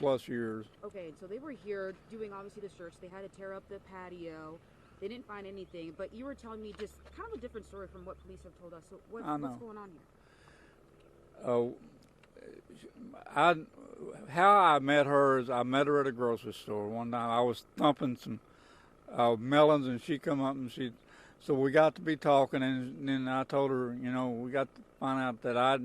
plus years. Okay, so they were here doing obviously the search. They had to tear up the patio. They didn't find anything, but you were telling me just kind of a different story from what police have told us. So what's going on Oh, I how I met her is I met her at a grocery store one night. I was thumping some melons, and she come up and so we got to be talking, and then I told her, we got to find out that I'd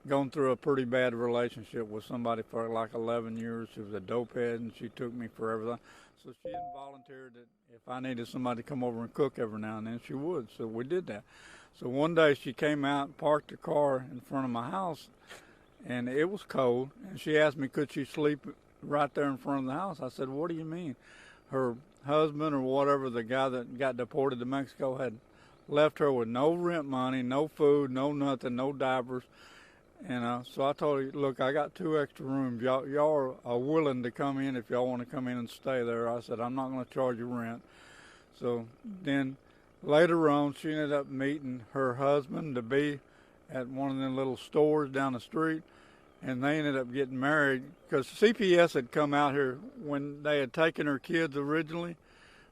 gone through a pretty bad relationship with somebody for like 11 years. She was a dopehead, and she took me for everything. So she had volunteered that if I needed somebody to come over and cook every now and then, she would. So we did that. So one day she came out and parked her car in front of my house, and it was cold, and she asked me could she sleep right there in front of the house. I said, what do you mean? Her husband or whatever, the guy that got deported to Mexico, had left her with no rent money, no food, no nothing, no diapers. And so I told her, look, I got 2 extra rooms. Y'all are willing to come in if y'all want to come in and stay there. I said, I'm not going to charge you rent. So then later on, she ended up meeting her husband to be at one of them little stores down the street, and they ended up getting married because CPS had come out here when they had taken her kids originally,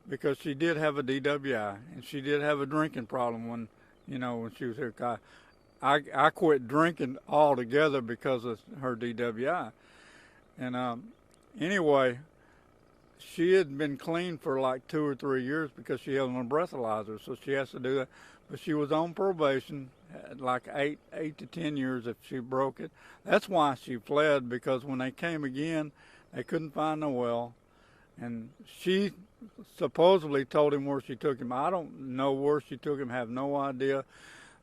because she did have a DWI and she did have a drinking problem when she was here. I quit drinking altogether because of her DWI. And anyway, she had been clean for like 2 or 3 years because she had a breathalyzer, so she has to do that. But she was on probation, like 8 to 10 years if she broke it. That's why she fled, because when they came again, they couldn't find Noel. And she supposedly told him where she took him. I don't know where she took him, have no idea.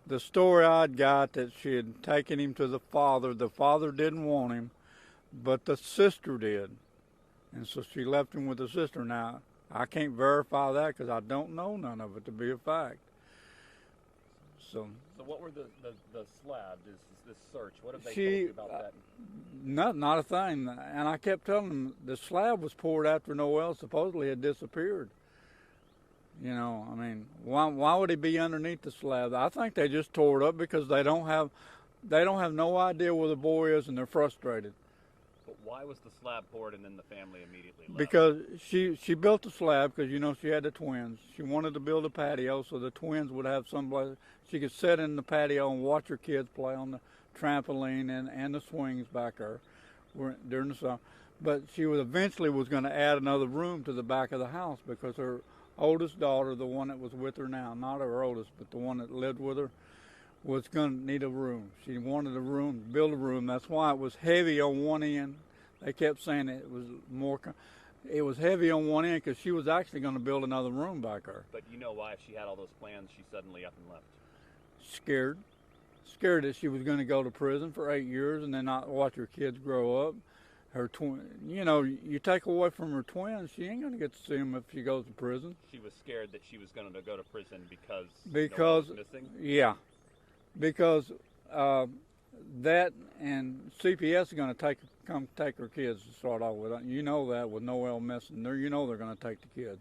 The story I'd got that she had taken him to the father. The father didn't want him, but the sister did. And so she left him with the sister. Now, I can't verify that because I don't know none of it to be a fact. So what were the slabs, this search? What have they told you about that? Not a thing. And I kept telling them the slab was poured after Noel supposedly had disappeared. I mean, why would he be underneath the slab? I think they just tore it up because they don't have no idea where the boy is, and they're frustrated. But why was the slab poured and then the family immediately left? Because she built the slab because she had the twins. She wanted to build a patio so the twins would have someplace she could sit in the patio and watch her kids play on the trampoline and the swings back there during the summer. But she eventually was going to add another room to the back of the house because her oldest daughter, the one that was with her now, not her oldest, but the one that lived with her, was going to need a room. She wanted a room, build a room. That's why it was heavy on one end. They kept saying it was heavy on one end because she was actually going to build another room back there. But you know why, if she had all those plans, she suddenly up and left? Scared that she was going to go to prison for 8 years and then not watch her kids grow up. Her you take away from her twins, she ain't going to get to see them if she goes to prison. She was scared that she was going to go to prison because Noel was missing? Yeah, because that and CPS is going to come take her kids to start off with. You know that with Noel missing, they're going to take the kids.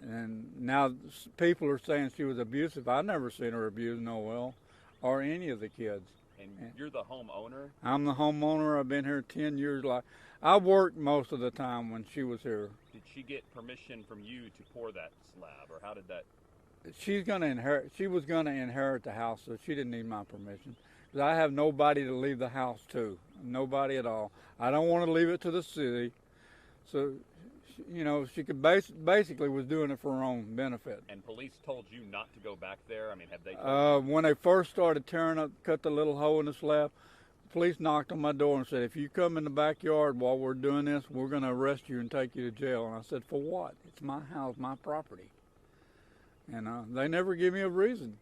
And now people are saying she was abusive. I've never seen her abuse Noel or any of the kids. And you're the homeowner? I'm the homeowner. I've been here 10 years. I worked most of the time when she was here. Did she get permission from you to pour that slab, or how did that? She was going to inherit the house, so she didn't need my permission. Because I have nobody to leave the house to. Nobody at all. I don't want to leave it to the city. So, she could basically was doing it for her own benefit. And police told you not to go back there? I mean, have they told when they first started tearing up, cut the little hole in the slab, the police knocked on my door and said, if you come in the backyard while we're doing this, we're going to arrest you and take you to jail. And I said, for what? It's my house, my property. And they never give me a reason.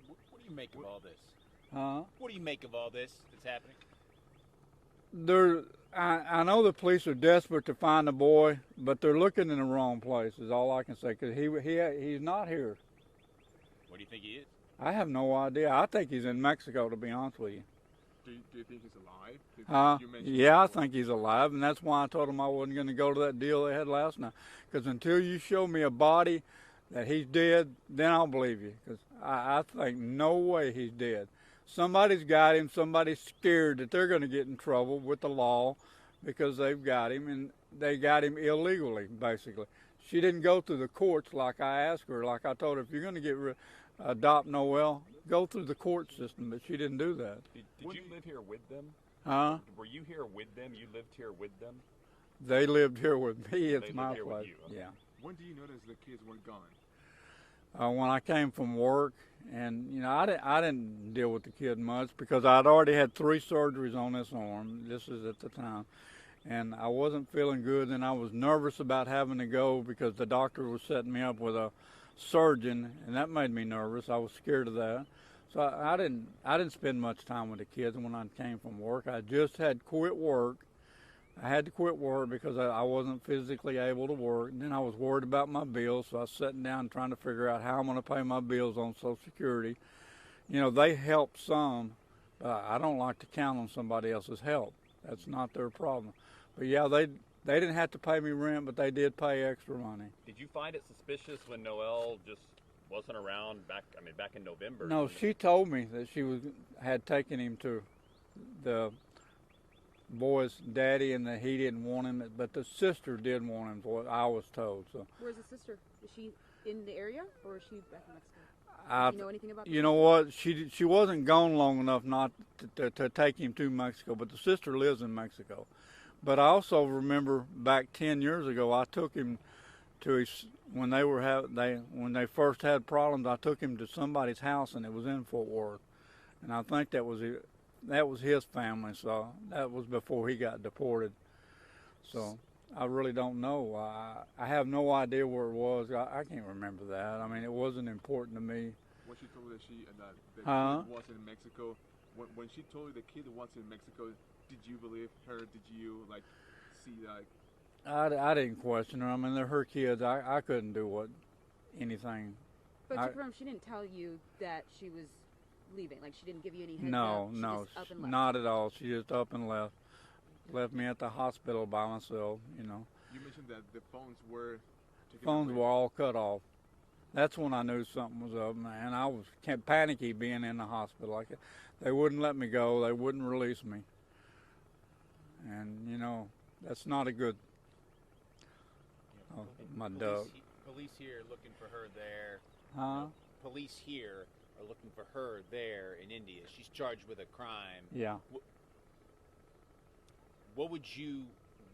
What do you make of all this? What do you make of all this that's happening? I know the police are desperate to find the boy, but they're looking in the wrong place, is all I can say, because he's not here. Where do you think he is? I have no idea. I think he's in Mexico, to be honest with you. Do you think he's alive? Yeah, I think he's alive, and that's why I told him I wasn't going to go to that deal they had last night. Because until you show me a body that he's dead, then I'll believe you. Because I think no way he's dead. somebody's got him. Somebody's scared that they're going to get in trouble with the law because they've got him, and they got him illegally, basically. She didn't go through the courts like I asked her. Like I told her, if you're going to adopt Noel, go through the court system, but she didn't do that. Did you live here with them? Huh? Were you here with them? You lived here with them? They lived here with me. It's They my lived here with place. you. Yeah. When do you notice the kids were gone? When I came from work, and I didn't deal with the kid much because I'd already had 3 surgeries on this arm. This is at the time, and I wasn't feeling good, and I was nervous about having to go because the doctor was setting me up with a surgeon, and that made me nervous. I was scared of that, so I didn't spend much time with the kids when I came from work. I just had quit work. I had to quit work because I wasn't physically able to work, and then I was worried about my bills, so I was sitting down trying to figure out how I'm going to pay my bills on Social Security. They help some, but I don't like to count on somebody else's help. That's not their problem. But yeah, they didn't have to pay me rent, but they did pay extra money. Did you find it suspicious when Noel just wasn't around back in November? No, she told me that she had taken him to the boy's daddy and that he didn't want him, but the sister did want him, what I was told. So where's the sister? Is she in the area or is she back in Mexico? Do you know anything about You know what? She wasn't gone long enough not to take him to Mexico, but the sister lives in Mexico. But I also remember back 10 years ago, I took him to when they first had problems. I took him to somebody's house, and it was in Fort Worth, and I think that was his family. So that was before he got deported. So I really don't know. I have no idea where it was. I can't remember that. I mean, it wasn't important to me. When she told you that the kid was in Mexico, when she told you the kid was in Mexico, did you believe her? Did you see I didn't question her. I mean, they're her kids. I couldn't do anything. But she didn't tell you that she was leaving. Like, she didn't give you any heads up. No, She just up and left. not at all. She just up and left me at the hospital by myself. You mentioned that the phones were all cut off. That's when I knew something was up, man. I was panicky being in the hospital. They wouldn't let me go. They wouldn't release me. And that's not a good. Oh, my dog. Police here are looking for her there. Huh? Police here are looking for her there in India. She's charged with a crime. Yeah. What would you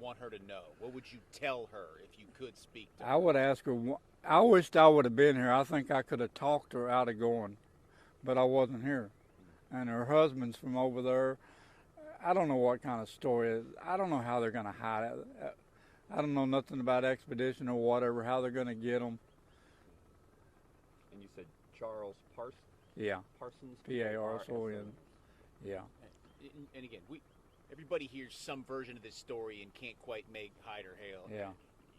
want her to know? What would you tell her if you could speak to her? I would ask her. I wished I would have been here. I think I could have talked her out of going, but I wasn't here. And her husband's from over there. I don't know what kind of story it is. I don't know how they're going to hide it. I don't know nothing about expedition or whatever, how they're going to get them. And you said Charles Parsons? Yeah. Parsons? P-A-R-S-O-N. Yeah. And again, everybody hears some version of this story and can't quite make hide or hail. Yeah.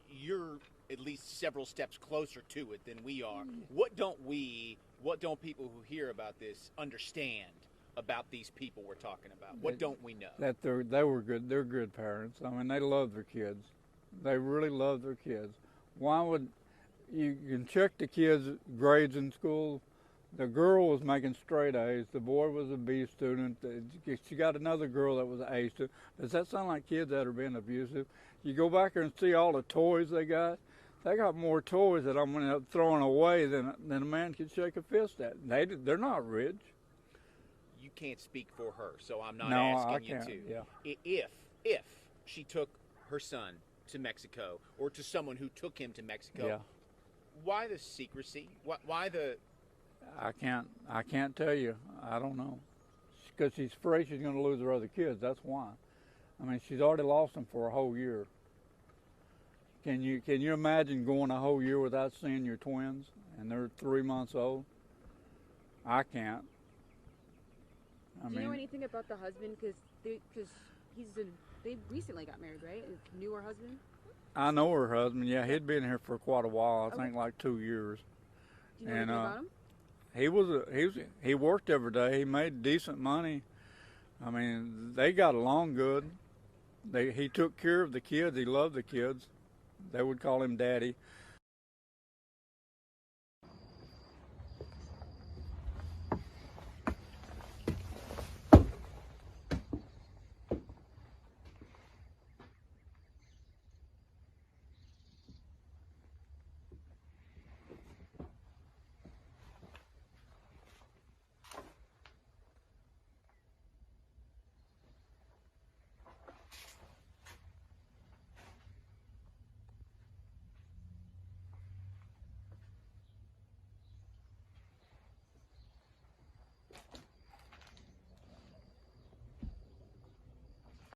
You're at least several steps closer to it than we are. What don't people who hear about this understand about these people we're talking about? What don't we know? That they were good. They're good parents. I mean, they love their kids. They really love their kids. Why would you can check the kids' grades in school? The girl was making straight A's. The boy was a B student. She got another girl that was an A student. Does that sound like kids that are being abusive? You go back there and see all the toys they got. They got more toys that I'm going to end up throwing away than a man could shake a fist at. They're not rich. You can't speak for her, so I'm not No, asking I can't. you to. Yeah. If she took her son to Mexico or to someone who took him to Mexico, Yeah. why the secrecy? Why the? I can't tell you. I don't know. Because she's afraid she's going to lose her other kids. That's why. I mean, she's already lost them for a whole year. Can you imagine going a whole year without seeing your twins, and they're 3 months old? I can't. Do you know anything about the husband? Because they recently got married, right? Knew her husband? I know her husband. Yeah, he'd been here for quite a while. I think like 2 years. Do you know anything about him? He worked every day. He made decent money. I mean, they got along good. He took care of the kids. He loved the kids. They would call him Daddy.